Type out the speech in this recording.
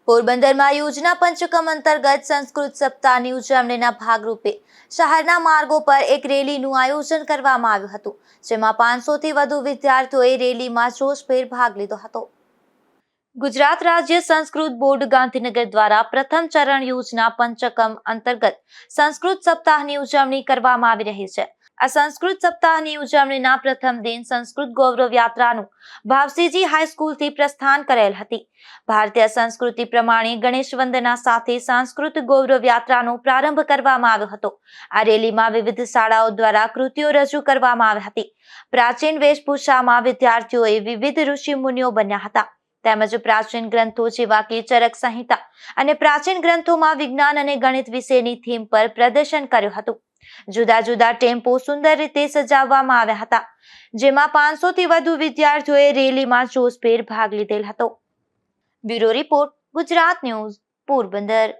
પોરબંદરમાં યોજના પંચકમ અંતર્ગત સંસ્કૃત સપ્તાહની ઉજવણીના ભાગરૂપે શહેરના માર્ગો પર એક રેલીનું આયોજન કરવામાં આવ્યું હતું, જેમાં 500થી વધુ વિદ્યાર્થીઓએ રેલીમાં જોશભેર ભાગ લીધો હતો। ગુજરાત રાજ્ય સંસ્કૃત બોર્ડ ગાંધીનગર દ્વારા પ્રથમ ચરણ યોજના પંચકમ અંતર્ગત સંસ્કૃત સપ્તાહની ઉજવણી કરવામાં આવી રહી છે। આ સંસ્કૃત સપ્તાહની ઉજવણીના પ્રથમ દિન સંસ્કૃત ગૌરવ યાત્રાનું ભાવસીજી હાઈસ્કૂલથી પ્રસ્થાન કરેલ હતી। ભારતીય સંસ્કૃતિ પ્રમાણે ગણેશ વંદના સાથે સંસ્કૃત ગૌરવ યાત્રાનો પ્રારંભ કરવામાં આવ્યો હતો। આ રેલીમાં વિવિધ શાળાઓ દ્વારા કૃતિઓ રજૂ કરવામાં આવી હતી। પ્રાચીન વેશભૂષામાં વિદ્યાર્થીઓએ વિવિધ ઋષિ મુનિઓ બન્યા હતા, તેમજ પ્રાચીન ગ્રંથો જેવા કે ચરક સંહિતા અને પ્રાચીન ગ્રંથોમાં વિજ્ઞાન અને ગણિત વિશેની થીમ પર પ્રદર્શન કર્યું હતું। જુદા જુદા ટેમ્પો સુંદર રીતે સજાવવામાં આવ્યા હતા, જેમાં 500થી વધુ વિદ્યાર્થીઓએ રેલીમાં જોશભેર ભાગ લીધેલ હતો। Bureau report, Gujarat news, Porbandar.